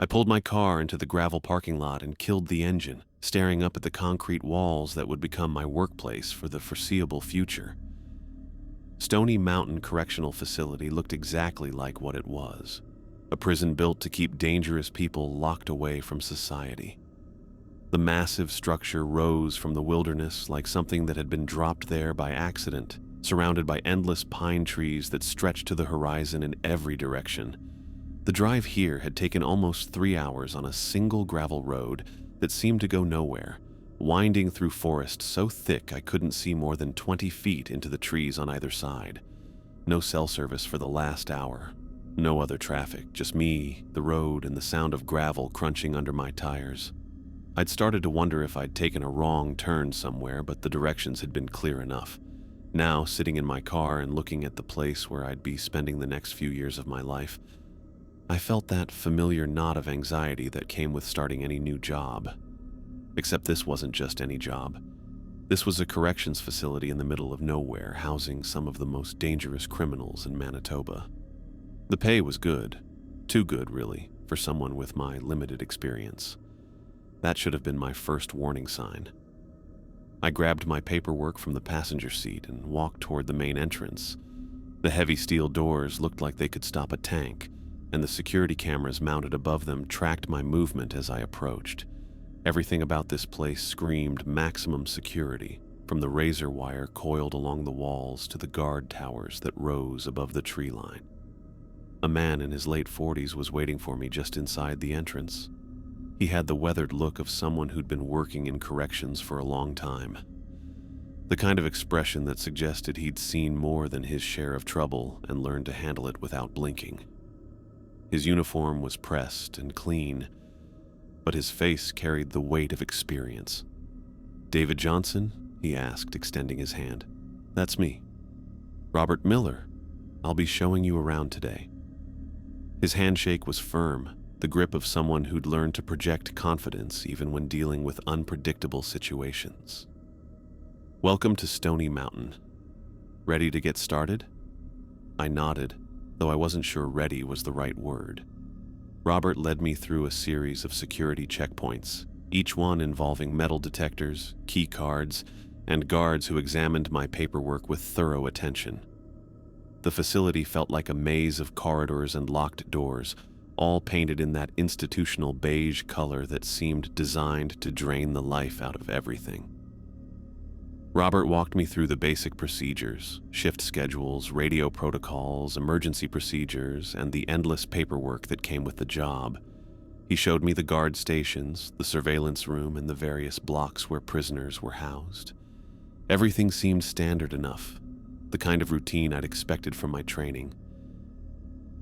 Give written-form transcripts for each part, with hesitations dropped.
I pulled my car into the gravel parking lot and killed the engine, staring up at the concrete walls that would become my workplace for the foreseeable future. Stony Mountain Correctional Facility looked exactly like what it was, a prison built to keep dangerous people locked away from society. The massive structure rose from the wilderness like something that had been dropped there by accident, surrounded by endless pine trees that stretched to the horizon in every direction. The drive here had taken almost 3 hours on a single gravel road that seemed to go nowhere, winding through forest so thick I couldn't see more than 20 feet into the trees on either side. No cell service for the last hour. No other traffic, just me, the road, and the sound of gravel crunching under my tires. I'd started to wonder if I'd taken a wrong turn somewhere, but the directions had been clear enough. Now, sitting in my car and looking at the place where I'd be spending the next few years of my life, I felt that familiar knot of anxiety that came with starting any new job. Except this wasn't just any job. This was a corrections facility in the middle of nowhere, housing some of the most dangerous criminals in Manitoba. The pay was good. Too good, really, for someone with my limited experience. That should have been my first warning sign. I grabbed my paperwork from the passenger seat and walked toward the main entrance. The heavy steel doors looked like they could stop a tank, and the security cameras mounted above them tracked my movement as I approached. Everything about this place screamed maximum security, from the razor wire coiled along the walls to the guard towers that rose above the tree line. A man in his late 40s was waiting for me just inside the entrance. He had the weathered look of someone who'd been working in corrections for a long time. The kind of expression that suggested he'd seen more than his share of trouble and learned to handle it without blinking. His uniform was pressed and clean, but his face carried the weight of experience. "David Johnson?" he asked, extending his hand. "That's me. Robert Miller. I'll be showing you around today." His handshake was firm, the grip of someone who'd learned to project confidence even when dealing with unpredictable situations. "Welcome to Stony Mountain. Ready to get started?" I nodded, though I wasn't sure ready was the right word. Robert led me through a series of security checkpoints, each one involving metal detectors, key cards, and guards who examined my paperwork with thorough attention. The facility felt like a maze of corridors and locked doors, all painted in that institutional beige color that seemed designed to drain the life out of everything. Robert walked me through the basic procedures, shift schedules, radio protocols, emergency procedures, and the endless paperwork that came with the job. He showed me the guard stations, the surveillance room, and the various blocks where prisoners were housed. Everything seemed standard enough, the kind of routine I'd expected from my training.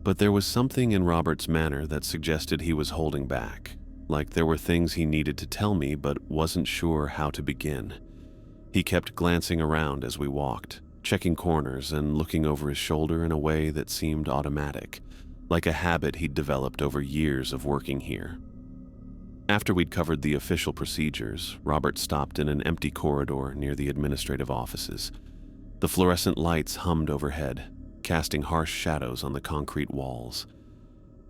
But there was something in Robert's manner that suggested he was holding back, like there were things he needed to tell me but wasn't sure how to begin. He kept glancing around as we walked, checking corners and looking over his shoulder in a way that seemed automatic, like a habit he'd developed over years of working here. After we'd covered the official procedures, Robert stopped in an empty corridor near the administrative offices. The fluorescent lights hummed overhead, casting harsh shadows on the concrete walls.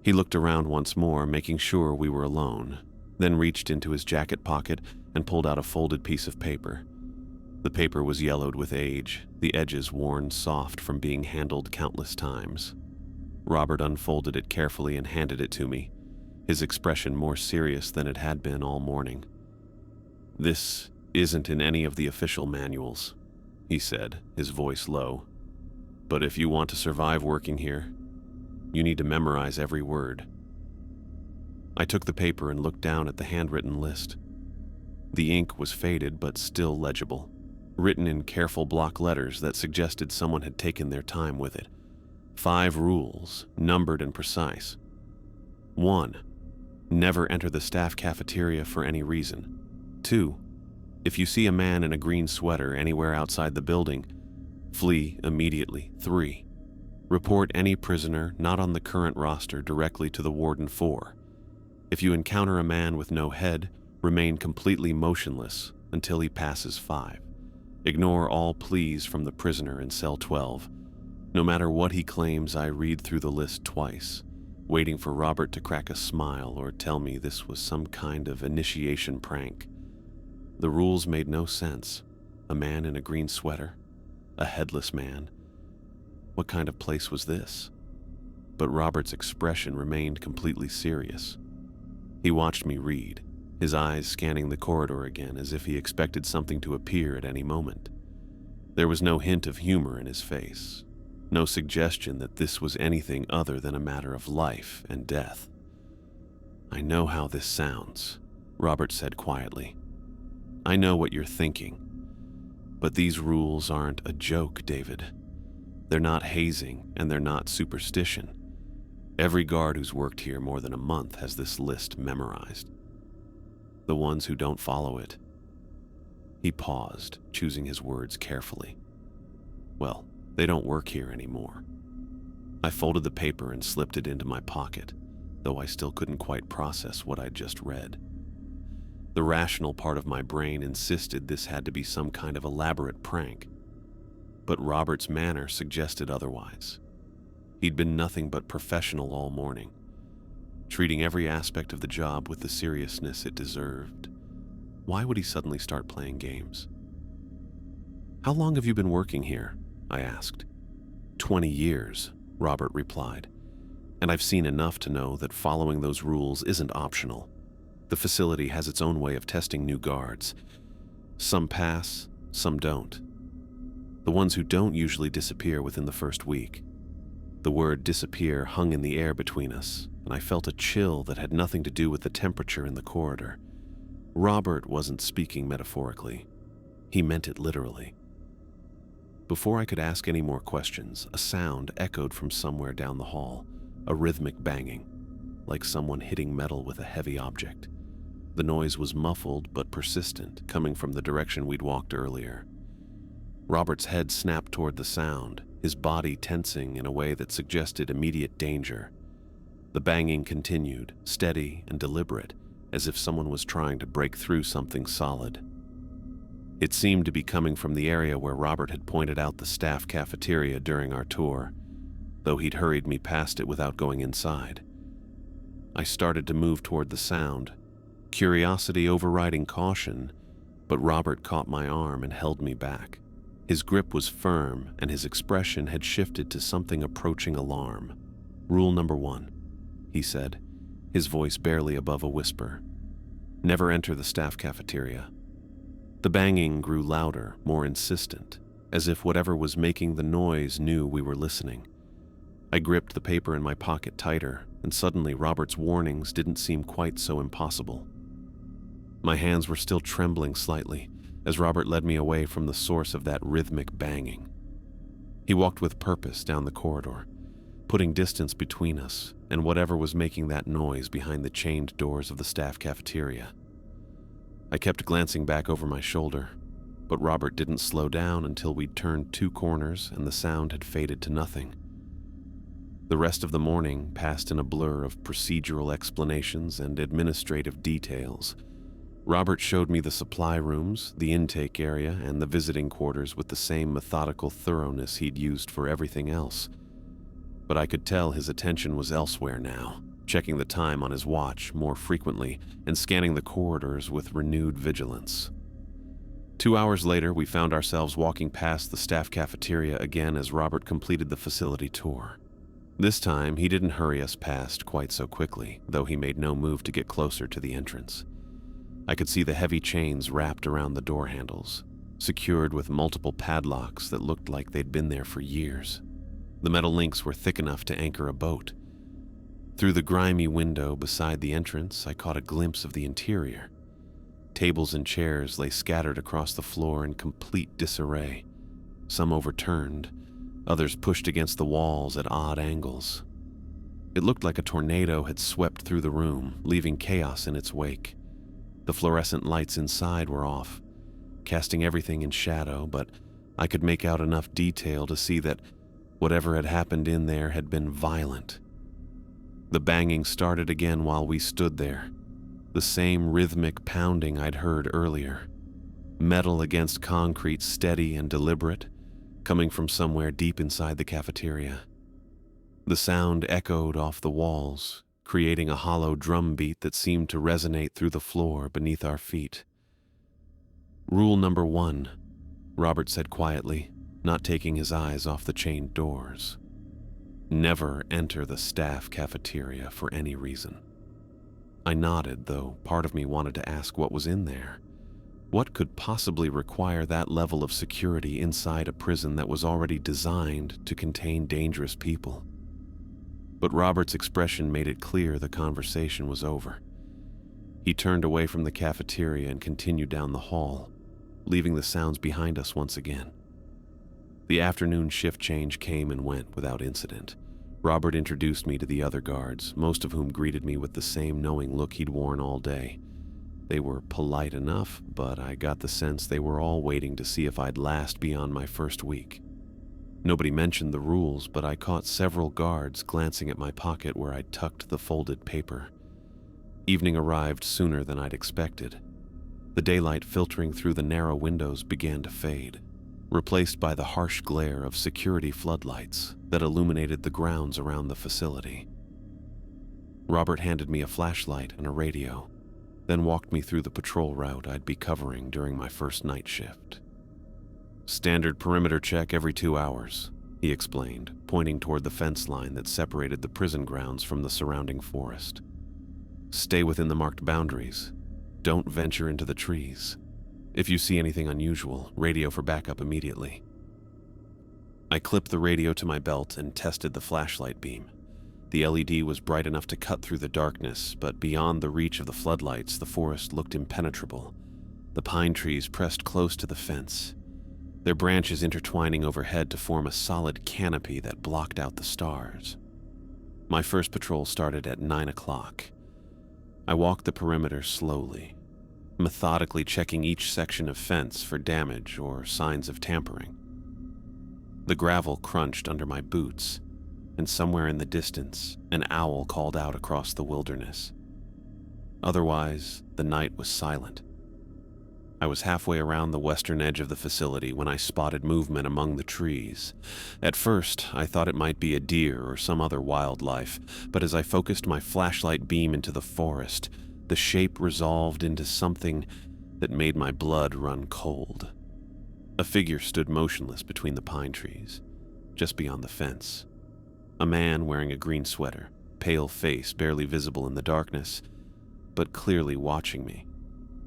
He looked around once more, making sure we were alone, then reached into his jacket pocket and pulled out a folded piece of paper. The paper was yellowed with age, the edges worn soft from being handled countless times. Robert unfolded it carefully and handed it to me, his expression more serious than it had been all morning. "This isn't in any of the official manuals," he said, his voice low. "But if you want to survive working here, you need to memorize every word." I took the paper and looked down at the handwritten list. The ink was faded but still legible, written in careful block letters that suggested someone had taken their time with it. 5 rules, numbered and precise. 1. Never enter the staff cafeteria for any reason. 2. If you see a man in a green sweater anywhere outside the building, flee immediately. 3. Report any prisoner not on the current roster directly to the warden. 4. If you encounter a man with no head, remain completely motionless until he passes 5. Ignore all pleas from the prisoner in cell 12. No matter what he claims, I read through the list twice. waiting for Robert to crack a smile or tell me this was some kind of initiation prank. The rules made no sense. A man in a green sweater? A headless man? What kind of place was this? But Robert's expression remained completely serious. He watched me read, his eyes scanning the corridor again as if he expected something to appear at any moment. There was no hint of humor in his face, no suggestion that this was anything other than a matter of life and death. "I know how this sounds," Robert said quietly. "I know what you're thinking. But these rules aren't a joke, David. They're not hazing, and they're not superstition. Every guard who's worked here more than a month has this list memorized. The ones who don't follow it..." He paused, choosing his words carefully. "Well, they don't work here anymore." I folded the paper and slipped it into my pocket, though I still couldn't quite process what I'd just read. The rational part of my brain insisted this had to be some kind of elaborate prank, but Robert's manner suggested otherwise. He'd been nothing but professional all morning, treating every aspect of the job with the seriousness it deserved. Why would he suddenly start playing games? "How long have you been working here?" I asked. 20 years, Robert replied, "and I've seen enough to know that following those rules isn't optional. The facility has its own way of testing new guards. Some pass, some don't. The ones who don't usually disappear within the first week." The word disappear hung in the air between us, and I felt a chill that had nothing to do with the temperature in the corridor. Robert wasn't speaking metaphorically. He meant it literally. Before I could ask any more questions, a sound echoed from somewhere down the hall, a rhythmic banging, like someone hitting metal with a heavy object. The noise was muffled but persistent, coming from the direction we'd walked earlier. Robert's head snapped toward the sound, his body tensing in a way that suggested immediate danger. The banging continued, steady and deliberate, as if someone was trying to break through something solid. It seemed to be coming from the area where Robert had pointed out the staff cafeteria during our tour, though he'd hurried me past it without going inside. I started to move toward the sound, curiosity overriding caution, but Robert caught my arm and held me back. His grip was firm, and his expression had shifted to something approaching alarm. "Rule number 1, he said, his voice barely above a whisper. "Never enter the staff cafeteria." The banging grew louder, more insistent, as if whatever was making the noise knew we were listening. I gripped the paper in my pocket tighter, and suddenly Robert's warnings didn't seem quite so impossible. My hands were still trembling slightly as Robert led me away from the source of that rhythmic banging. He walked with purpose down the corridor, putting distance between us and whatever was making that noise behind the chained doors of the staff cafeteria. I kept glancing back over my shoulder, but Robert didn't slow down until we'd turned 2 corners and the sound had faded to nothing. The rest of the morning passed in a blur of procedural explanations and administrative details. Robert showed me the supply rooms, the intake area, and the visiting quarters with the same methodical thoroughness he'd used for everything else. But I could tell his attention was elsewhere now, checking the time on his watch more frequently and scanning the corridors with renewed vigilance. 2 hours later, we found ourselves walking past the staff cafeteria again as Robert completed the facility tour. This time, he didn't hurry us past quite so quickly, though he made no move to get closer to the entrance. I could see the heavy chains wrapped around the door handles, secured with multiple padlocks that looked like they'd been there for years. The metal links were thick enough to anchor a boat. Through the grimy window beside the entrance, I caught a glimpse of the interior. Tables and chairs lay scattered across the floor in complete disarray, some overturned, others pushed against the walls at odd angles. It looked like a tornado had swept through the room, leaving chaos in its wake. The fluorescent lights inside were off, casting everything in shadow, but I could make out enough detail to see that whatever had happened in there had been violent. The banging started again while we stood there, the same rhythmic pounding I'd heard earlier. Metal against concrete, steady and deliberate, coming from somewhere deep inside the cafeteria. The sound echoed off the walls, creating a hollow drum beat that seemed to resonate through the floor beneath our feet. "Rule number 1, Robert said quietly, not taking his eyes off the chained doors. Never enter the staff cafeteria for any reason. I nodded, though part of me wanted to ask what was in there. What could possibly require that level of security inside a prison that was already designed to contain dangerous people? But Robert's expression made it clear the conversation was over. He turned away from the cafeteria and continued down the hall, leaving the sounds behind us once again. The afternoon shift change came and went without incident. Robert introduced me to the other guards, most of whom greeted me with the same knowing look he'd worn all day. They were polite enough, but I got the sense they were all waiting to see if I'd last beyond my first week. Nobody mentioned the rules, but I caught several guards glancing at my pocket where I'd tucked the folded paper. Evening arrived sooner than I'd expected. The daylight filtering through the narrow windows began to fade, replaced by the harsh glare of security floodlights that illuminated the grounds around the facility. Robert handed me a flashlight and a radio, then walked me through the patrol route I'd be covering during my first night shift. "Standard perimeter check every 2 hours, he explained, pointing toward the fence line that separated the prison grounds from the surrounding forest. "Stay within the marked boundaries. Don't venture into the trees. If you see anything unusual, radio for backup immediately." I clipped the radio to my belt and tested the flashlight beam. The LED was bright enough to cut through the darkness, but beyond the reach of the floodlights, the forest looked impenetrable. The pine trees pressed close to the fence, their branches intertwining overhead to form a solid canopy that blocked out the stars. My first patrol started at 9 o'clock. I walked the perimeter slowly, methodically checking each section of fence for damage or signs of tampering. The gravel crunched under my boots, and somewhere in the distance, an owl called out across the wilderness. Otherwise, the night was silent. I was halfway around the western edge of the facility when I spotted movement among the trees. At first, I thought it might be a deer or some other wildlife, but as I focused my flashlight beam into the forest, the shape resolved into something that made my blood run cold. A figure stood motionless between the pine trees, just beyond the fence. A man wearing a green sweater, pale face barely visible in the darkness, but clearly watching me.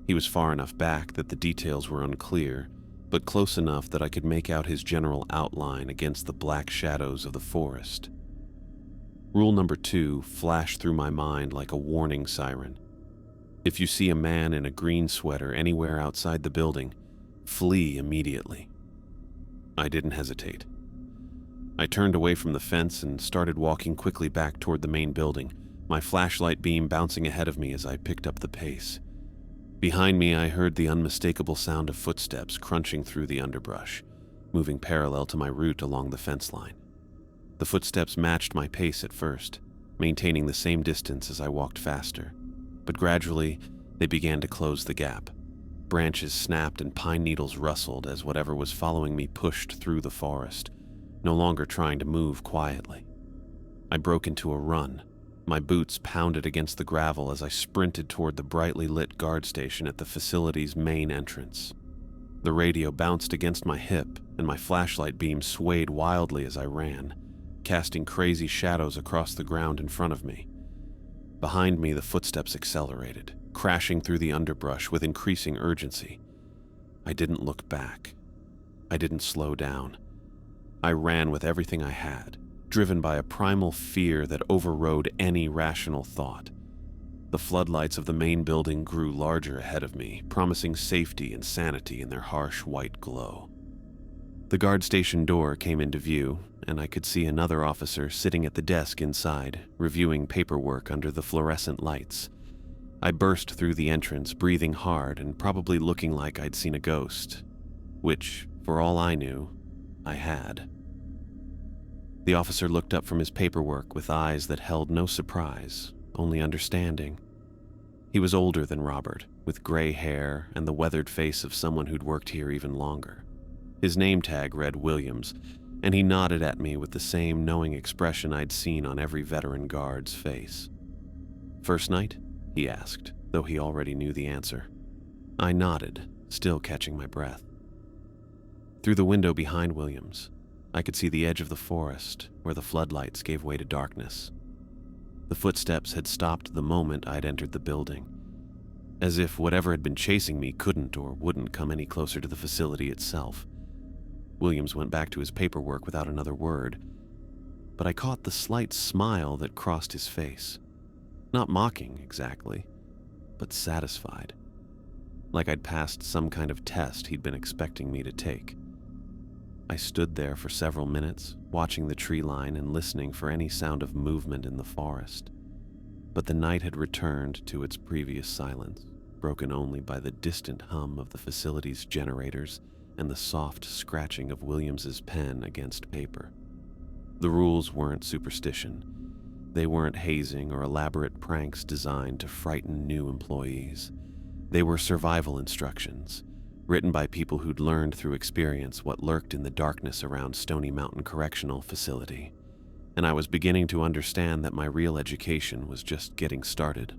He was far enough back that the details were unclear, but close enough that I could make out his general outline against the black shadows of the forest. Rule number 2 flashed through my mind like a warning siren. If you see a man in a green sweater anywhere outside the building, flee immediately. I didn't hesitate. I turned away from the fence and started walking quickly back toward the main building, my flashlight beam bouncing ahead of me as I picked up the pace. Behind me, I heard the unmistakable sound of footsteps crunching through the underbrush, moving parallel to my route along the fence line. The footsteps matched my pace at first, maintaining the same distance as I walked faster, but gradually they began to close the gap. Branches snapped and pine needles rustled as whatever was following me pushed through the forest, no longer trying to move quietly. I broke into a run. My boots pounded against the gravel as I sprinted toward the brightly lit guard station at the facility's main entrance. The radio bounced against my hip, and my flashlight beam swayed wildly as I ran, casting crazy shadows across the ground in front of me. Behind me, the footsteps accelerated, crashing through the underbrush with increasing urgency. I didn't look back. I didn't slow down. I ran with everything I had, driven by a primal fear that overrode any rational thought. The floodlights of the main building grew larger ahead of me, promising safety and sanity in their harsh white glow. The guard station door came into view, and I could see another officer sitting at the desk inside, reviewing paperwork under the fluorescent lights. I burst through the entrance, breathing hard and probably looking like I'd seen a ghost, which, for all I knew, I had. The officer looked up from his paperwork with eyes that held no surprise, only understanding. He was older than Robert, with gray hair and the weathered face of someone who'd worked here even longer. His name tag read Williams, and he nodded at me with the same knowing expression I'd seen on every veteran guard's face. "First night?" he asked, though he already knew the answer. I nodded, still catching my breath. Through the window behind Williams, I could see the edge of the forest where the floodlights gave way to darkness. The footsteps had stopped the moment I'd entered the building, as if whatever had been chasing me couldn't or wouldn't come any closer to the facility itself. Williams went back to his paperwork without another word, but I caught the slight smile that crossed his face. Not mocking, exactly, but satisfied. Like I'd passed some kind of test he'd been expecting me to take. I stood there for several minutes, watching the tree line and listening for any sound of movement in the forest. But the night had returned to its previous silence, broken only by the distant hum of the facility's generators and the soft scratching of Williams's pen against paper. The rules weren't superstition. They weren't hazing or elaborate pranks designed to frighten new employees. They were survival instructions, written by people who'd learned through experience what lurked in the darkness around Stony Mountain Correctional Facility, and I was beginning to understand that my real education was just getting started.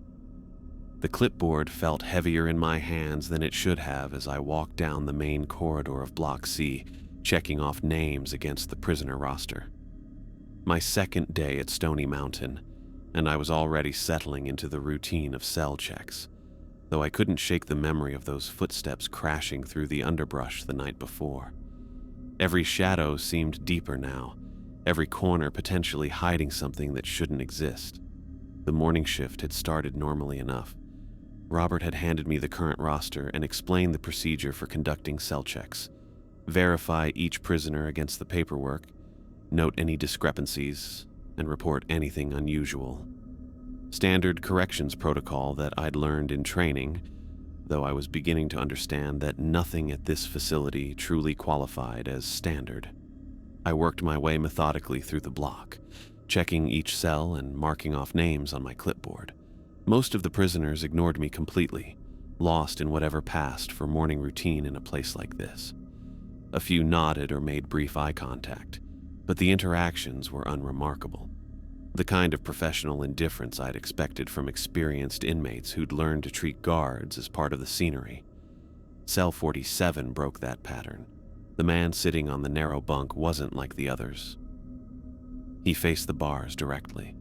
The clipboard felt heavier in my hands than it should have as I walked down the main corridor of Block C, checking off names against the prisoner roster. My second day at Stony Mountain, and I was already settling into the routine of cell checks, though I couldn't shake the memory of those footsteps crashing through the underbrush the night before. Every shadow seemed deeper now, every corner potentially hiding something that shouldn't exist. The morning shift had started normally enough. Robert had handed me the current roster and explained the procedure for conducting cell checks. Verify each prisoner against the paperwork, note any discrepancies, and report anything unusual. Standard corrections protocol that I'd learned in training, though I was beginning to understand that nothing at this facility truly qualified as standard. I worked my way methodically through the block, checking each cell and marking off names on my clipboard. Most of the prisoners ignored me completely, lost in whatever passed for morning routine in a place like this. A few nodded or made brief eye contact, but the interactions were unremarkable. The kind of professional indifference I'd expected from experienced inmates who'd learned to treat guards as part of the scenery. Cell 47 broke that pattern. The man sitting on the narrow bunk wasn't like the others. He faced the bars directly,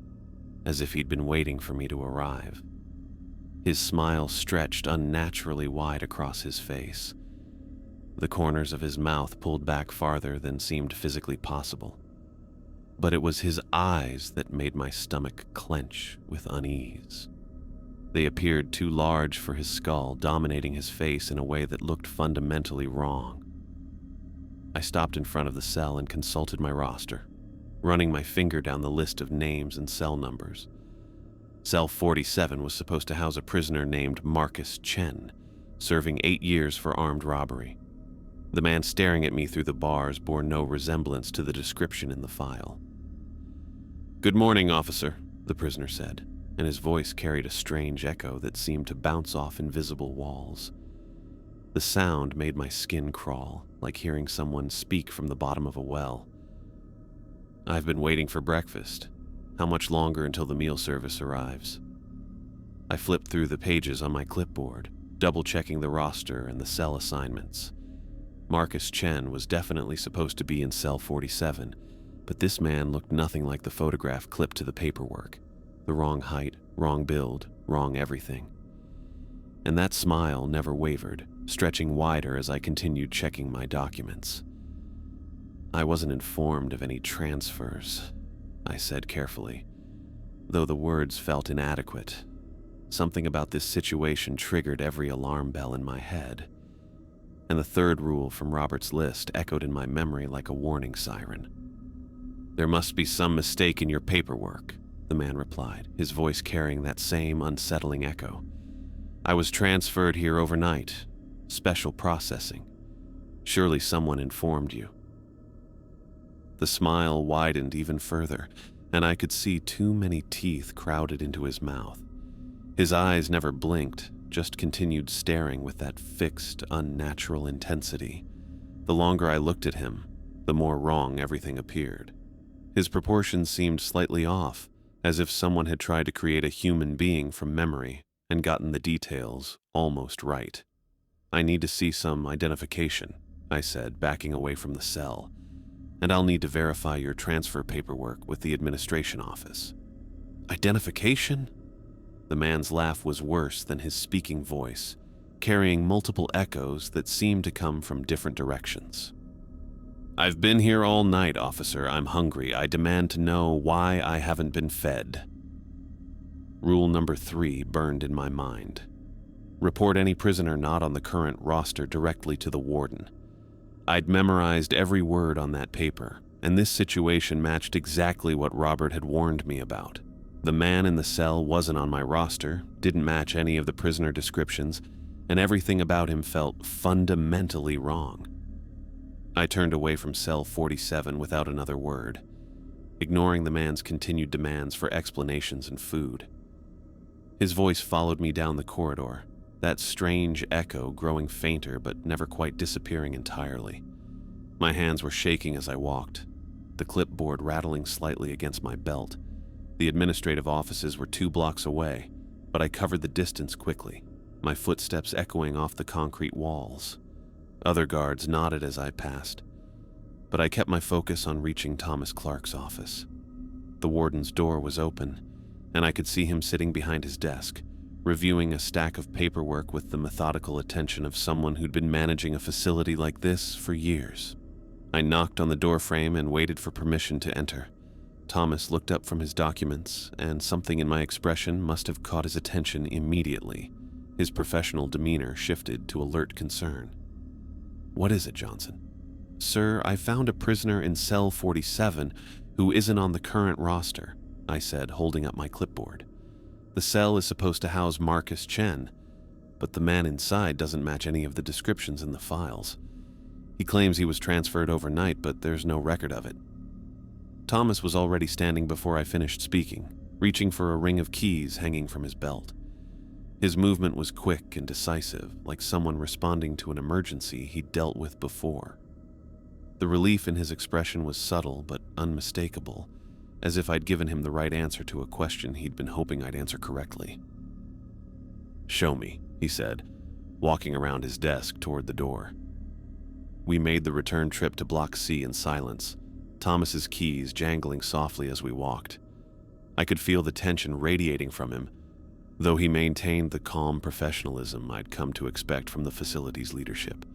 as if he'd been waiting for me to arrive. His smile stretched unnaturally wide across his face, the corners of his mouth pulled back farther than seemed physically possible. But it was his eyes that made my stomach clench with unease. They appeared too large for his skull, dominating his face in a way that looked fundamentally wrong. I stopped in front of the cell and consulted my roster, running my finger down the list of names and cell numbers. Cell 47 was supposed to house a prisoner named Marcus Chen, serving 8 years for armed robbery. The man staring at me through the bars bore no resemblance to the description in the file. "Good morning, officer," the prisoner said, and his voice carried a strange echo that seemed to bounce off invisible walls. The sound made my skin crawl, like hearing someone speak from the bottom of a well. "I've been waiting for breakfast. How much longer until the meal service arrives?" I flipped through the pages on my clipboard, double-checking the roster and the cell assignments. Marcus Chen was definitely supposed to be in cell 47, but this man looked nothing like the photograph clipped to the paperwork. The wrong height, wrong build, wrong everything. And that smile never wavered, stretching wider as I continued checking my documents. "I wasn't informed of any transfers," I said carefully, though the words felt inadequate. Something about this situation triggered every alarm bell in my head, and the third rule from Robert's list echoed in my memory like a warning siren. "There must be some mistake in your paperwork," the man replied, his voice carrying that same unsettling echo. "I was transferred here overnight. Special processing. Surely someone informed you." The smile widened even further, and I could see too many teeth crowded into his mouth. His eyes never blinked, just continued staring with that fixed, unnatural intensity. The longer I looked at him, the more wrong everything appeared. His proportions seemed slightly off, as if someone had tried to create a human being from memory and gotten the details almost right. "I need to see some identification," I said, backing away from the cell, "and I'll need to verify your transfer paperwork with the administration office." "Identification?" The man's laugh was worse than his speaking voice, carrying multiple echoes that seemed to come from different directions. "I've been here all night, officer. I'm hungry. I demand to know why I haven't been fed." Rule number 3 burned in my mind. Report any prisoner not on the current roster directly to the warden. I'd memorized every word on that paper, and this situation matched exactly what Robert had warned me about. The man in the cell wasn't on my roster, didn't match any of the prisoner descriptions, and everything about him felt fundamentally wrong. I turned away from cell 47 without another word, ignoring the man's continued demands for explanations and food. His voice followed me down the corridor, that strange echo growing fainter but never quite disappearing entirely. My hands were shaking as I walked, the clipboard rattling slightly against my belt. The administrative offices were 2 blocks away, but I covered the distance quickly, my footsteps echoing off the concrete walls. Other guards nodded as I passed, but I kept my focus on reaching Thomas Clark's office. The warden's door was open, and I could see him sitting behind his desk, reviewing a stack of paperwork with the methodical attention of someone who'd been managing a facility like this for years. I knocked on the doorframe and waited for permission to enter. Thomas looked up from his documents, and something in my expression must have caught his attention immediately. His professional demeanor shifted to alert concern. "What is it, Johnson?" "Sir, I found a prisoner in cell 47 who isn't on the current roster," I said, holding up my clipboard. "The cell is supposed to house Marcus Chen, but the man inside doesn't match any of the descriptions in the files. He claims he was transferred overnight, but there's no record of it." Thomas was already standing before I finished speaking, reaching for a ring of keys hanging from his belt. His movement was quick and decisive, like someone responding to an emergency he'd dealt with before. The relief in his expression was subtle but unmistakable, as if I'd given him the right answer to a question he'd been hoping I'd answer correctly. "Show me," he said, walking around his desk toward the door. We made the return trip to Block C in silence, Thomas's keys jangling softly as we walked. I could feel the tension radiating from him, though he maintained the calm professionalism I'd come to expect from the facility's leadership.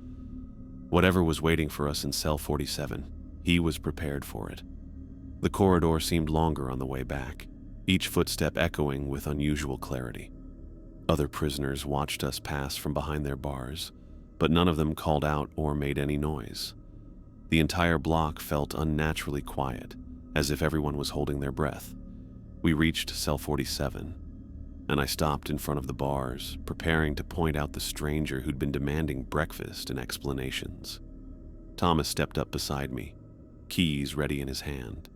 Whatever was waiting for us in cell 47, he was prepared for it. The corridor seemed longer on the way back, each footstep echoing with unusual clarity. Other prisoners watched us pass from behind their bars, but none of them called out or made any noise. The entire block felt unnaturally quiet, as if everyone was holding their breath. We reached cell 47, and I stopped in front of the bars, preparing to point out the stranger who'd been demanding breakfast and explanations. Thomas stepped up beside me, keys ready in his hand.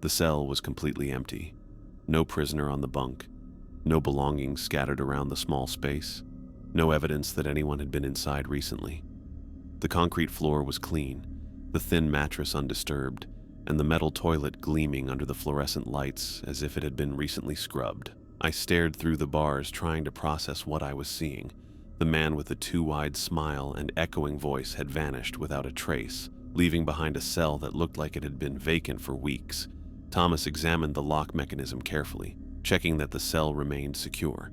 The cell was completely empty. No prisoner on the bunk, no belongings scattered around the small space, no evidence that anyone had been inside recently. The concrete floor was clean, the thin mattress undisturbed, and the metal toilet gleaming under the fluorescent lights as if it had been recently scrubbed. I stared through the bars, trying to process what I was seeing. The man with the too-wide smile and echoing voice had vanished without a trace, leaving behind a cell that looked like it had been vacant for weeks. Thomas examined the lock mechanism carefully, checking that the cell remained secure.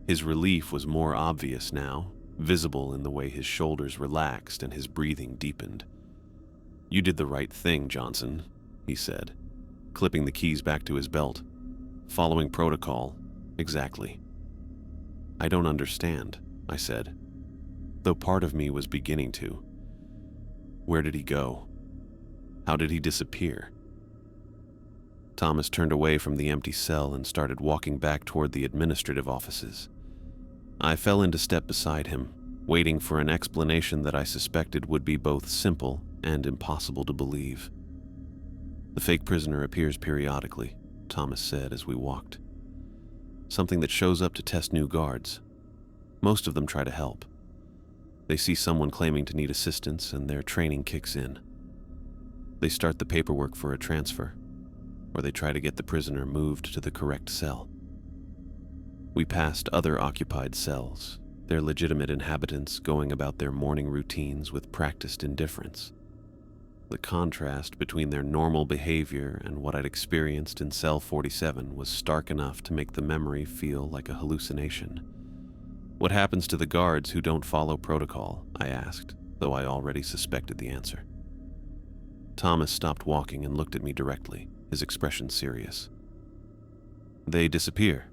His relief was more obvious now, visible in the way his shoulders relaxed and his breathing deepened. "You did the right thing, Johnson," he said, clipping the keys back to his belt. "Following protocol, exactly." "I don't understand," I said, though part of me was beginning to. "Where did he go? How did he disappear?" Thomas turned away from the empty cell and started walking back toward the administrative offices. I fell into step beside him, waiting for an explanation that I suspected would be both simple and impossible to believe. "The fake prisoner appears periodically," Thomas said as we walked. "Something that shows up to test new guards. Most of them try to help. They see someone claiming to need assistance and their training kicks in. They start the paperwork for a transfer, or they try to get the prisoner moved to the correct cell. We passed other occupied cells, their legitimate inhabitants going about their morning routines with practiced indifference. The contrast between their normal behavior and what I'd experienced in cell 47 was stark enough to make the memory feel like a hallucination. "What happens to the guards who don't follow protocol?" I asked, though I already suspected the answer. Thomas stopped walking and looked at me directly, his expression serious. "They disappear,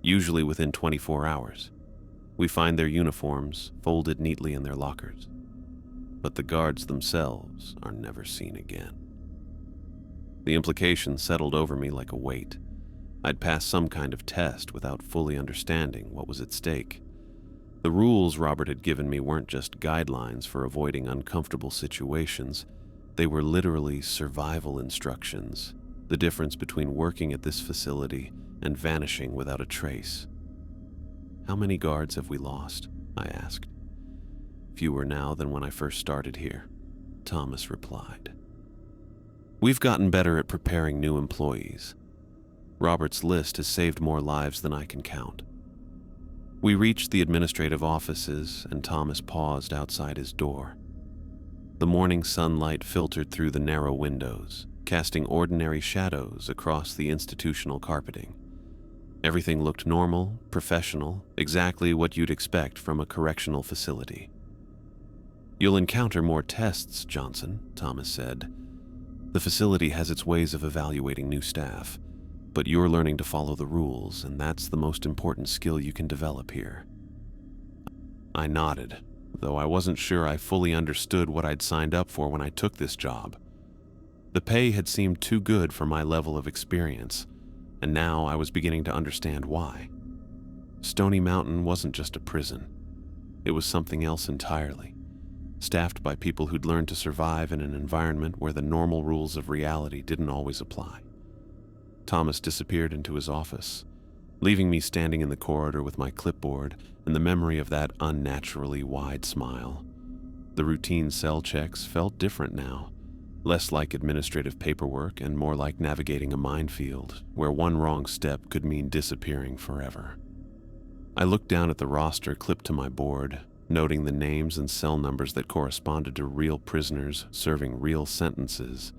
usually within 24 hours. We find their uniforms folded neatly in their lockers. But the guards themselves are never seen again." The implication settled over me like a weight. I'd passed some kind of test without fully understanding what was at stake. The rules Robert had given me weren't just guidelines for avoiding uncomfortable situations. They were literally survival instructions, the difference between working at this facility and vanishing without a trace. "How many guards have we lost?" I asked. "Fewer now than when I first started here," Thomas replied. "We've gotten better at preparing new employees. Robert's list has saved more lives than I can count." We reached the administrative offices, and Thomas paused outside his door. The morning sunlight filtered through the narrow windows, casting ordinary shadows across the institutional carpeting. Everything looked normal, professional, exactly what you'd expect from a correctional facility. "You'll encounter more tests, Johnson," Thomas said. "The facility has its ways of evaluating new staff, but you're learning to follow the rules, and that's the most important skill you can develop here." I nodded, though I wasn't sure I fully understood what I'd signed up for when I took this job. The pay had seemed too good for my level of experience, and now I was beginning to understand why. Stony Mountain wasn't just a prison. It was something else entirely, staffed by people who'd learned to survive in an environment where the normal rules of reality didn't always apply. Thomas disappeared into his office, leaving me standing in the corridor with my clipboard and the memory of that unnaturally wide smile. The routine cell checks felt different now, less like administrative paperwork and more like navigating a minefield where one wrong step could mean disappearing forever. I looked down at the roster clipped to my board, noting the names and cell numbers that corresponded to real prisoners serving real sentences.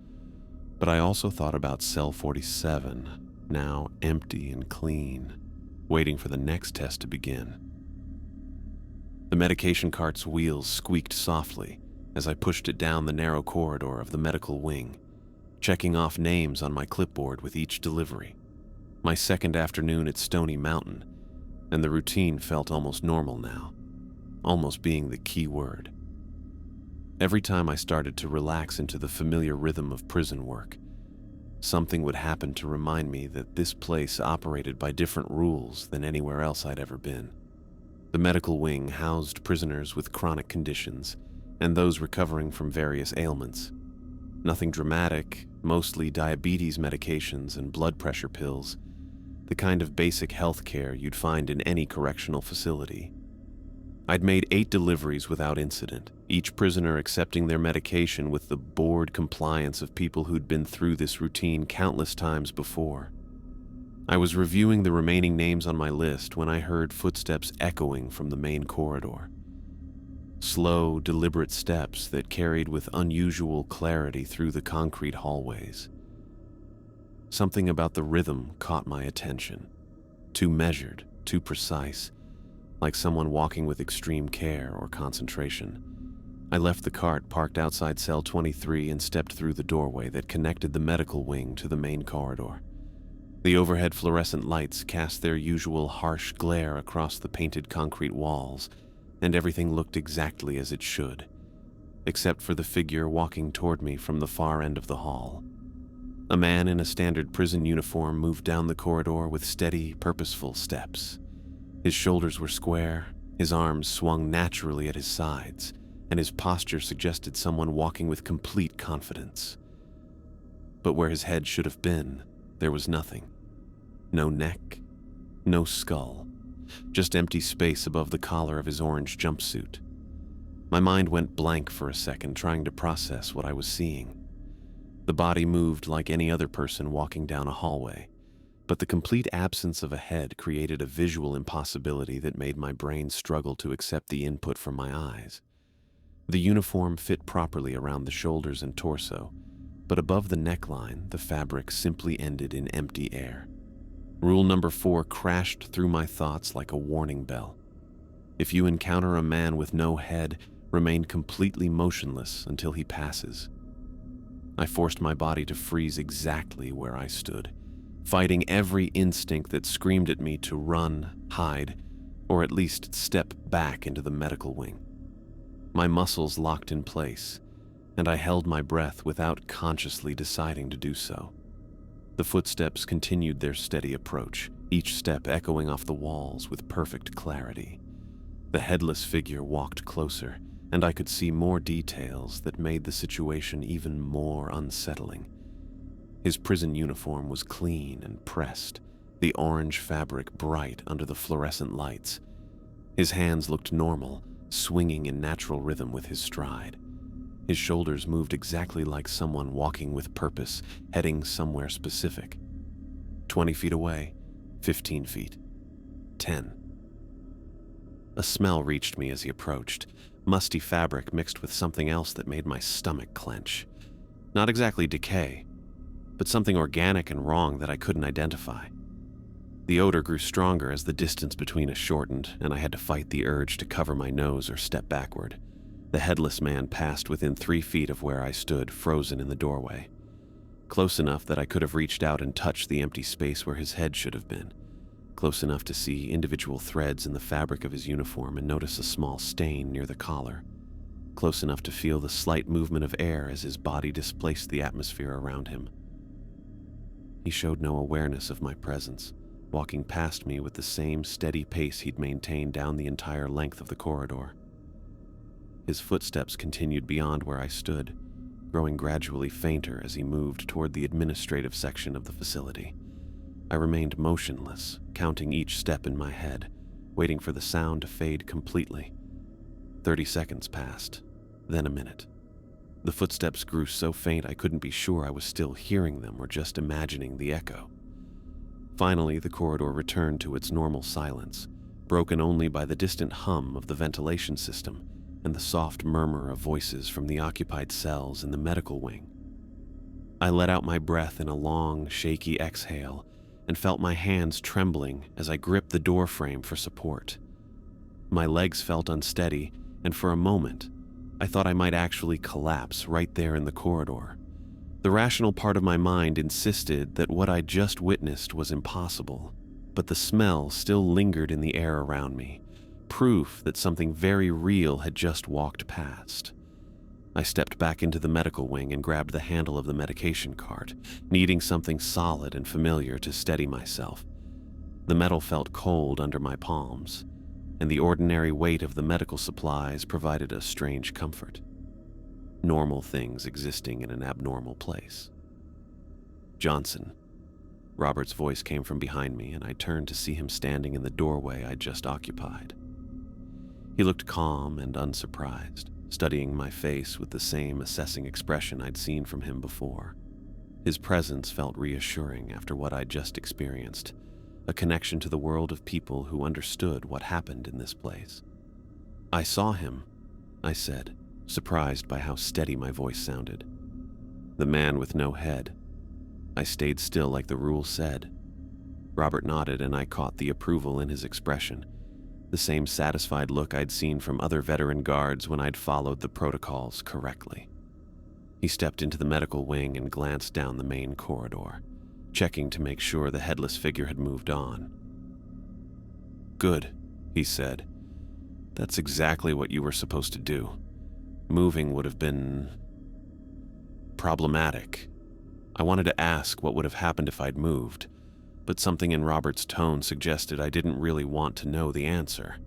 But I also thought about cell 47, now empty and clean, waiting for the next test to begin. The medication cart's wheels squeaked softly as I pushed it down the narrow corridor of the medical wing, checking off names on my clipboard with each delivery. My second afternoon at Stony Mountain, and the routine felt almost normal now. Almost being the key word. Every time I started to relax into the familiar rhythm of prison work, something would happen to remind me that this place operated by different rules than anywhere else I'd ever been. The medical wing housed prisoners with chronic conditions and those recovering from various ailments. Nothing dramatic, mostly diabetes medications and blood pressure pills, the kind of basic health care you'd find in any correctional facility. I'd made 8 deliveries without incident, each prisoner accepting their medication with the bored compliance of people who'd been through this routine countless times before. I was reviewing the remaining names on my list when I heard footsteps echoing from the main corridor. Slow, deliberate steps that carried with unusual clarity through the concrete hallways. Something about the rhythm caught my attention. Too measured, too precise, like someone walking with extreme care or concentration. I left the cart parked outside cell 23 and stepped through the doorway that connected the medical wing to the main corridor. The overhead fluorescent lights cast their usual harsh glare across the painted concrete walls, and everything looked exactly as it should, except for the figure walking toward me from the far end of the hall. A man in a standard prison uniform moved down the corridor with steady, purposeful steps. His shoulders were square, his arms swung naturally at his sides, and his posture suggested someone walking with complete confidence. But where his head should have been, there was nothing. No neck, no skull, just empty space above the collar of his orange jumpsuit. My mind went blank for a second, trying to process what I was seeing. The body moved like any other person walking down a hallway, but the complete absence of a head created a visual impossibility that made my brain struggle to accept the input from my eyes. The uniform fit properly around the shoulders and torso, but above the neckline, the fabric simply ended in empty air. Rule number 4 crashed through my thoughts like a warning bell. If you encounter a man with no head, remain completely motionless until he passes. I forced my body to freeze exactly where I stood, fighting every instinct that screamed at me to run, hide, or at least step back into the medical wing. My muscles locked in place, and I held my breath without consciously deciding to do so. The footsteps continued their steady approach, each step echoing off the walls with perfect clarity. The headless figure walked closer, and I could see more details that made the situation even more unsettling. His prison uniform was clean and pressed, the orange fabric bright under the fluorescent lights. His hands looked normal, swinging in natural rhythm with his stride. His shoulders moved exactly like someone walking with purpose, heading somewhere specific. 20 feet away, 15 feet, 10. A smell reached me as he approached, musty fabric mixed with something else that made my stomach clench. Not exactly decay, but something organic and wrong that I couldn't identify. The odor grew stronger as the distance between us shortened, and I had to fight the urge to cover my nose or step backward. The headless man passed within 3 feet of where I stood, frozen in the doorway. Close enough that I could have reached out and touched the empty space where his head should have been. Close enough to see individual threads in the fabric of his uniform and notice a small stain near the collar. Close enough to feel the slight movement of air as his body displaced the atmosphere around him. He showed no awareness of my presence, walking past me with the same steady pace he'd maintained down the entire length of the corridor. His footsteps continued beyond where I stood, growing gradually fainter as he moved toward the administrative section of the facility. I remained motionless, counting each step in my head, waiting for the sound to fade completely. 30 seconds passed, then a minute. The footsteps grew so faint I couldn't be sure I was still hearing them or just imagining the echo. Finally, the corridor returned to its normal silence, broken only by the distant hum of the ventilation system and the soft murmur of voices from the occupied cells in the medical wing. I let out my breath in a long, shaky exhale and felt my hands trembling as I gripped the door frame for support. My legs felt unsteady, and for a moment, I thought I might actually collapse right there in the corridor. The rational part of my mind insisted that what I'd just witnessed was impossible, but the smell still lingered in the air around me, proof that something very real had just walked past. I stepped back into the medical wing and grabbed the handle of the medication cart, needing something solid and familiar to steady myself. The metal felt cold under my palms, and the ordinary weight of the medical supplies provided a strange comfort. Normal things existing in an abnormal place. Johnson. Robert's voice came from behind me, and I turned to see him standing in the doorway I'd just occupied. He looked calm and unsurprised, studying my face with the same assessing expression I'd seen from him before. His presence felt reassuring after what I'd just experienced, a connection to the world of people who understood what happened in this place. "I saw him," I said, surprised by how steady my voice sounded. "The man with no head." I stayed still like the rule said. Robert nodded, and I caught the approval in his expression, the same satisfied look I'd seen from other veteran guards when I'd followed the protocols correctly. He stepped into the medical wing and glanced down the main corridor, checking to make sure the headless figure had moved on. "Good," he said. "That's exactly what you were supposed to do. Moving would have been problematic. I wanted to ask what would have happened if I'd moved, but something in Robert's tone suggested I didn't really want to know the answer.